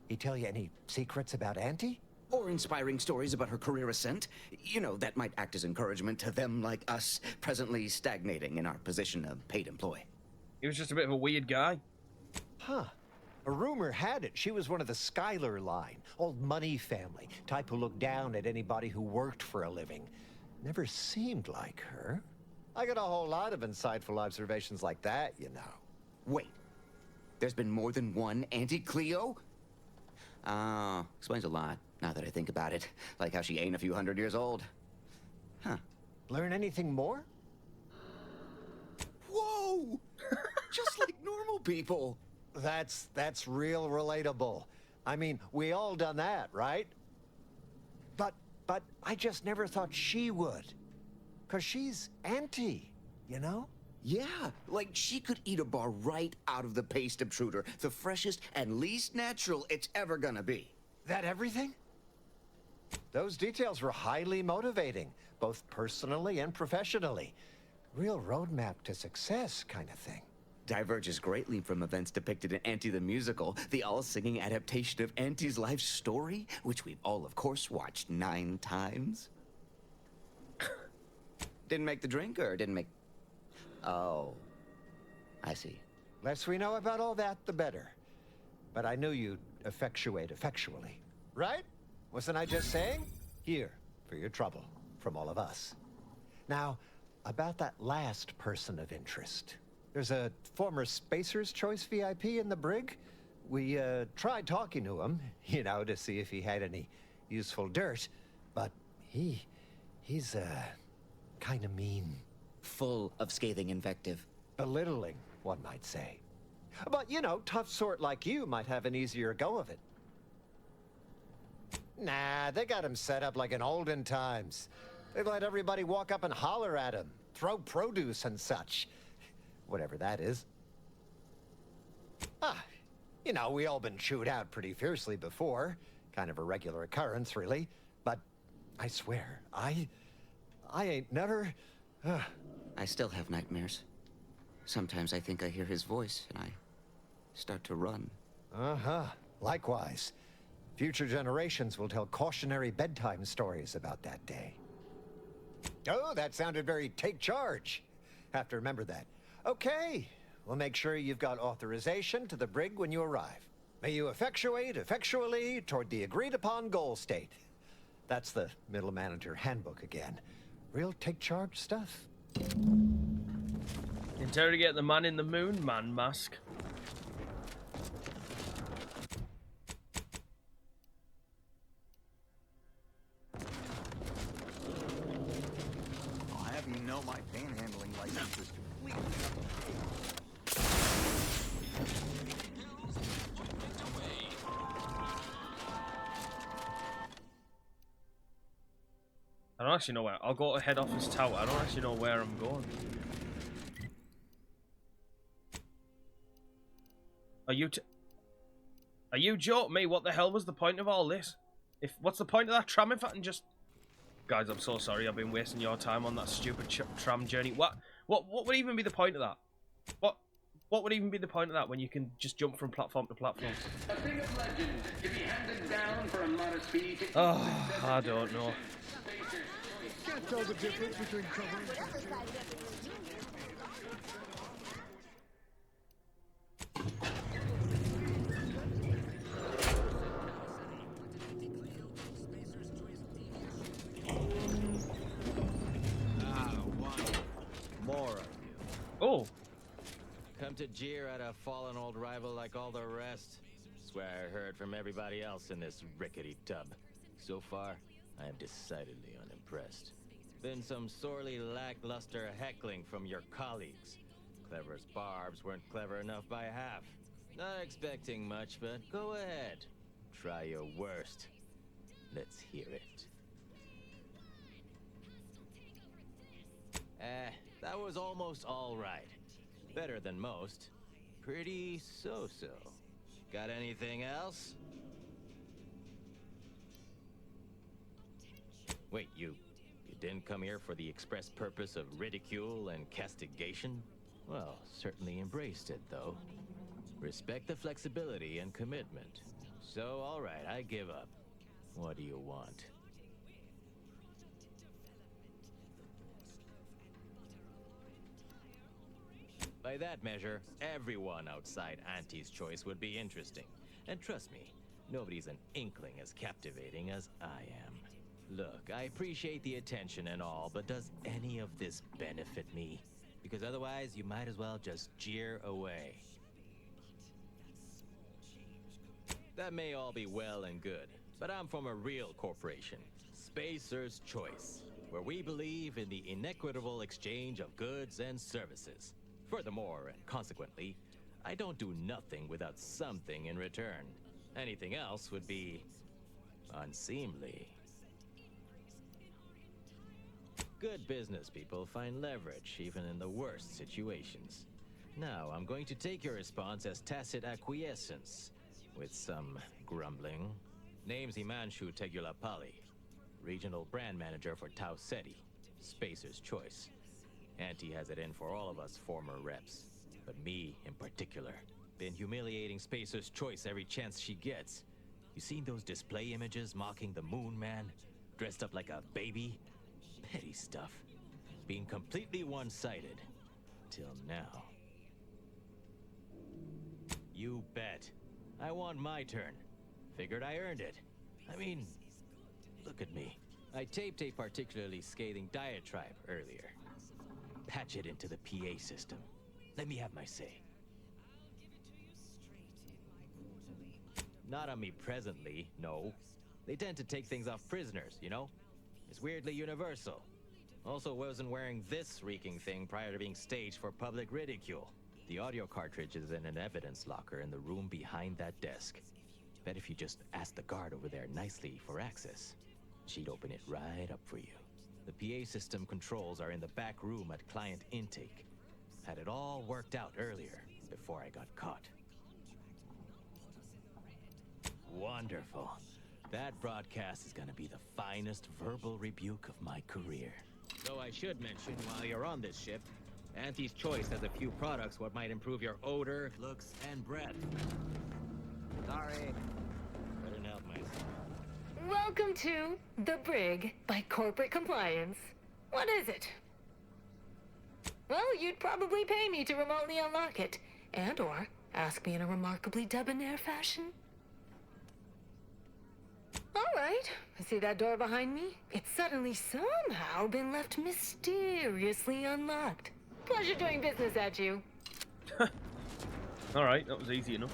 He tell you any secrets about Auntie?
Or inspiring stories about her career ascent? You know, that might act as encouragement to them like us, presently stagnating in our position of paid employee.
He was just a bit of a weird guy.
Huh. A rumor had it she was one of the Schuyler line, old money family, type who looked down at anybody who worked for a living. Never seemed like her. I got a whole lot of insightful observations like that, you know.
Wait, there's been more than one Auntie Cleo? Explains a lot, now that I think about it. Like how she ain't a few hundred years old. Huh.
Learn anything more?
Whoa! Just like normal people.
That's real relatable. I mean, we all done that, right? But I just never thought she would. 'Cause she's Auntie, you know?
Yeah, like she could eat a bar right out of the paste obtruder. The freshest and least natural it's ever gonna be.
That everything? Those details were highly motivating, both personally and professionally. Real roadmap to success kind of thing.
Diverges greatly from events depicted in Auntie the Musical, the all-singing adaptation of Auntie's life story, which we've all, of course, watched 9 times. Didn't make the drink, or didn't make... Oh, I see.
Less we know about all that, the better. But I knew you'd effectuate effectually. Right? Wasn't I just saying? Here, for your trouble, from all of us. Now, about that last person of interest. There's a former Spacer's Choice VIP in the brig. We tried talking to him, you know, to see if he had any useful dirt, but he's kind of mean.
Full of scathing invective.
Belittling, one might say. But, you know, tough sort like you might have an easier go of it. Nah, they got him set up like in olden times. They let everybody walk up and holler at him, throw produce and such. Whatever that is. You know, we all been chewed out pretty fiercely before. Kind of a regular occurrence, really. But I swear, I ain't never...
I still have nightmares. Sometimes I think I hear his voice, and I start to run.
Uh-huh. Likewise. Future generations will tell cautionary bedtime stories about that day. Oh, that sounded very take charge. Have to remember that. Okay. We'll make sure you've got authorization to the brig when you arrive. May you effectuate effectually toward the agreed-upon goal state. That's the middle manager handbook again. Real take-charge stuff.
Interrogate the man in the moon man mask.
I'll have you know my panhandling license is completely
I don't actually know where. I'll go to head office tower. I don't actually know where I'm going. Are you joking me? What the hell was the point of all this? What's the point of that tram if I can just... Guys, I'm so sorry. I've been wasting your time on that stupid tram journey. What would even be the point of that? What would even be the point of that when you can just jump from platform to platform?
A thing of legend to be handed down for a modest fee to...
Oh, I don't know.
Can't tell the difference between cover and...
More of you.
Oh.
Come to jeer at a fallen old rival like all the rest. Swear I heard from everybody else in this rickety tub. So far, I am decidedly unimpressed. Been some sorely lackluster heckling from your colleagues. Clever as barbs weren't clever enough by half. Not expecting much, but go ahead. Try your worst. Let's hear it. That was almost all right. Better than most. Pretty so-so. Got anything else? Wait, you didn't come here for the express purpose of ridicule and castigation? Well, certainly embraced it, though. Respect the flexibility and commitment. So, all right, I give up. What do you want? By that measure, everyone outside Auntie's choice would be interesting. And trust me, nobody's an inkling as captivating as I am. Look, I appreciate the attention and all, but does any of this benefit me? Because otherwise, you might as well just jeer away. That may all be well and good, but I'm from a real corporation, Spacer's Choice, where we believe in the inequitable exchange of goods and services. Furthermore, and consequently, I don't do nothing without something in return. Anything else would be unseemly. Good business people find leverage even in the worst situations. Now, I'm going to take your response as tacit acquiescence, with some grumbling. Name's Himanshu Tegulapalli, Regional Brand Manager for Tau Ceti, Spacer's Choice. Auntie has it in for all of us former reps, but me in particular. Been humiliating Spacer's Choice every chance she gets. You seen those display images mocking the Moon Man? Dressed up like a baby? Petty stuff. Being completely one-sided. Till now. You bet. I want my turn. Figured I earned it. I mean, look at me. I taped a particularly scathing diatribe earlier. Patch it into the PA system. Let me have my say. Not on me presently, no. They tend to take things off prisoners, you know? It's weirdly universal. Also wasn't wearing this reeking thing prior to being staged for public ridicule. The audio cartridge is in an evidence locker in the room behind that desk. Bet if you just ask the guard over there nicely for access, she'd open it right up for you. The PA system controls are in the back room at client intake. Had it all worked out earlier, before I got caught. Wonderful. That broadcast is gonna be the finest verbal rebuke of my career. Though I should mention, while you're on this ship, Auntie's Choice has a few products what might improve your odor, looks, and breath. Sorry. Couldn't help myself.
Welcome to The Brig by Corporate Compliance. What is it? Well, you'd probably pay me to remotely unlock it, and/or ask me in a remarkably debonair fashion. All right, see that door behind me? It's suddenly somehow been left mysteriously unlocked. Pleasure doing business at you.
All right, that was easy enough.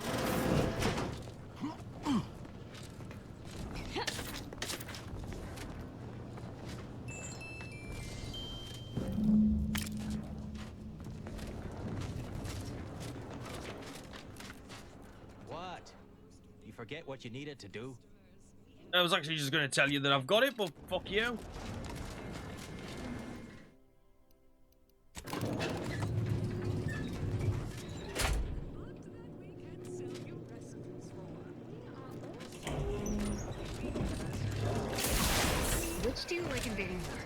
What? You forget what you needed to do?
I was actually just going to tell you that I've got it, but fuck you.
Which do you like invading more?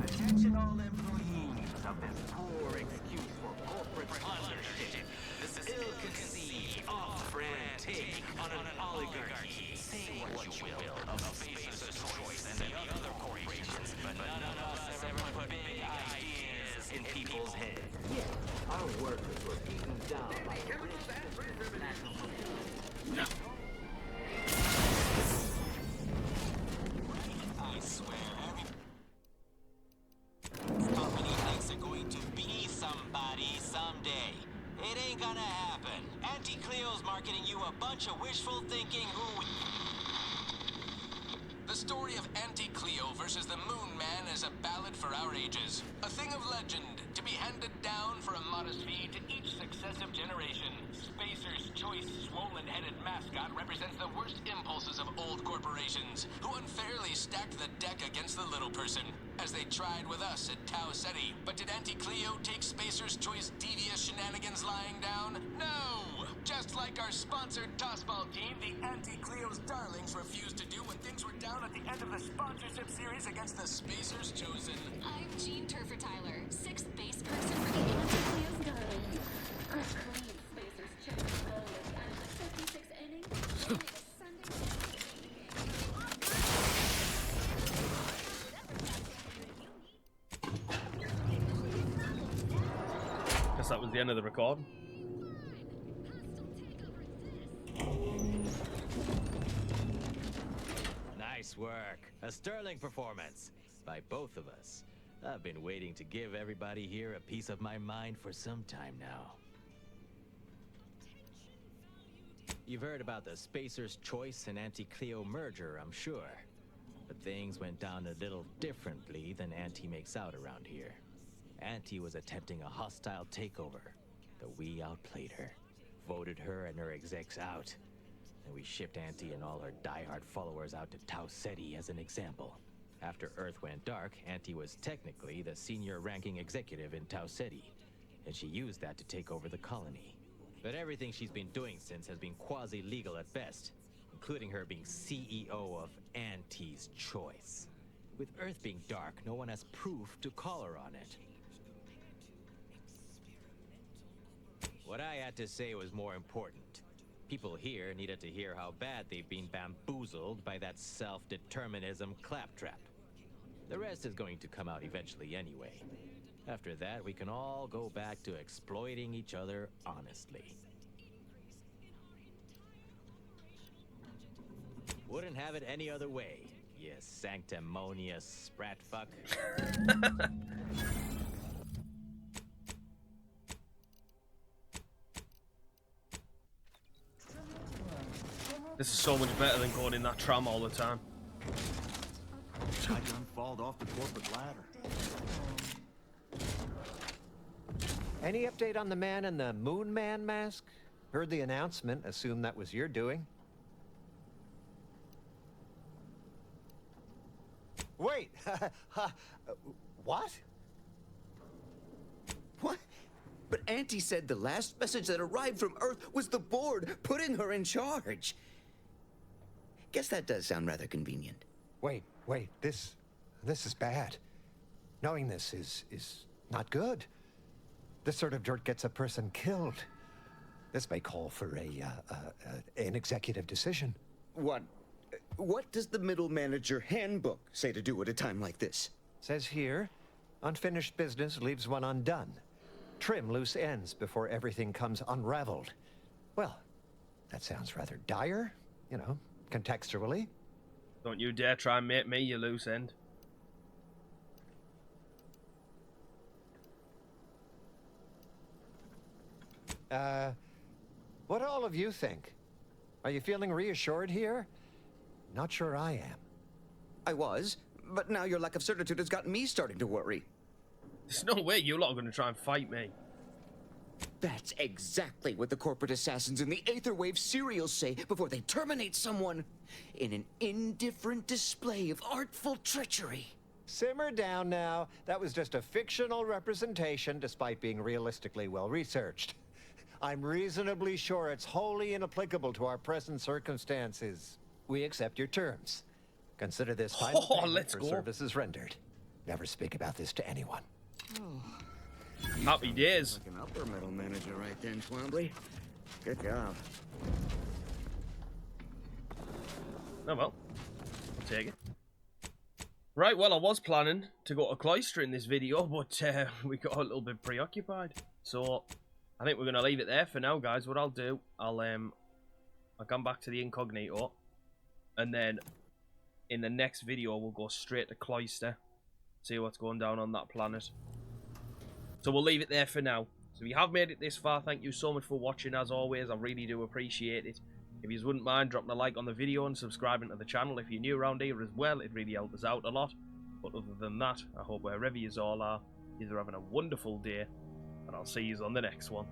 Attention all employees of this poor excuse for corporate sponsorship. This ill-conceived, off-brand take on an oligarchy. Say what you will of Spacer's Choice and the other corporations, but none of us ever put big ideas in people's heads. Yet, our workers were beaten down by the national security. I swear, company thinks they're going to be somebody someday. It ain't gonna happen. Auntie Cleo's marketing you a bunch of wishful thinking who... The story of Auntie Cleo versus the Moon Man is a ballad for our ages. A thing of legend, to be handed down for a modest fee to each successive generation. Spacer's Choice swollen-headed mascot represents the worst impulses of old corporations, who unfairly stacked the deck against the little person, as they tried with us at Tau Ceti. But did Auntie Cleo take Spacer's Choice devious shenanigans lying down? No! Just like our sponsored tossball team, the Auntie Cleo's darlings refused to do when things were down at the end of the sponsorship series against the Spacers Chosen.
I'm Jean Turfer-Tyler, 6th base person for the Auntie Cleo's darlings. I claim Spacers Chosen always out of the 76th inning. And it's Sunday.
Guess that was the end of the record.
Nice work. A sterling performance by both of us. I've been waiting to give everybody here a piece of my mind for some time now. You've heard about the Spacer's Choice and Auntie Cleo merger, I'm sure. But things went down a little differently than Auntie makes out around here. Auntie was attempting a hostile takeover, but we outplayed her, voted her and her execs out, and we shipped Auntie and all her diehard followers out to Tau Ceti as an example. After Earth went dark, Auntie was technically the senior ranking executive in Tau Ceti, and she used that to take over the colony. But everything she's been doing since has been quasi-legal at best, including her being CEO of Auntie's Choice. With Earth being dark, no one has proof to call her on it. What I had to say was more important. People here needed to hear how bad they've been bamboozled by that self-determinism claptrap. The rest is going to come out eventually anyway. After that, we can all go back to exploiting each other honestly. Wouldn't have it any other way, you sanctimonious sprat fuck.
This is so much better than going in that tram all the time.
I done falled off the corporate ladder.
Any update on the man in the Moon Man mask? Heard the announcement, assumed that was your doing. Wait! What?
What? But Auntie said the last message that arrived from Earth was the board putting her in charge. Guess that does sound rather convenient.
Wait, this is bad. Knowing this is not good. This sort of dirt gets a person killed. This may call for an executive decision.
What does the middle manager handbook say to do at a time like this?
Says here, unfinished business leaves one undone. Trim loose ends before everything comes unraveled. Well, that sounds rather dire, you know, contextually.
Don't you dare try and make me your loose end.
What do all of you think? Are you feeling reassured here? Not sure I am.
I was, but now your lack of certitude has got me starting to worry.
There's no way you lot are going to try and fight me.
That's exactly what the corporate assassins in the Aetherwave serials say before they terminate someone. In an indifferent display of artful treachery.
Simmer down now. That was just a fictional representation despite being realistically well researched. I'm reasonably sure it's wholly inapplicable to our present circumstances. We accept your terms. Consider this final payment for services rendered. Never speak about this to anyone.
Happy days.
Like an upper middle manager right then, Twombly. Good job.
Oh well, I'll take it. Right, well, I was planning to go to Cloister in this video, but we got a little bit preoccupied. So I think we're gonna leave it there for now, guys. What I'll do, I'll come back to the incognito, and then in the next video we'll go straight to Cloister, see what's going down on that planet. So we'll leave it there for now. So if you have made it this far, thank you so much for watching. As always, I really do appreciate it. If you wouldn't mind dropping a like on the video and subscribing to the channel if you're new around here as well, it really helps us out a lot. But other than that, I hope wherever you all are, you're having a wonderful day, and I'll see you on the next one.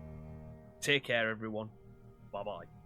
Take care, everyone. Bye-bye.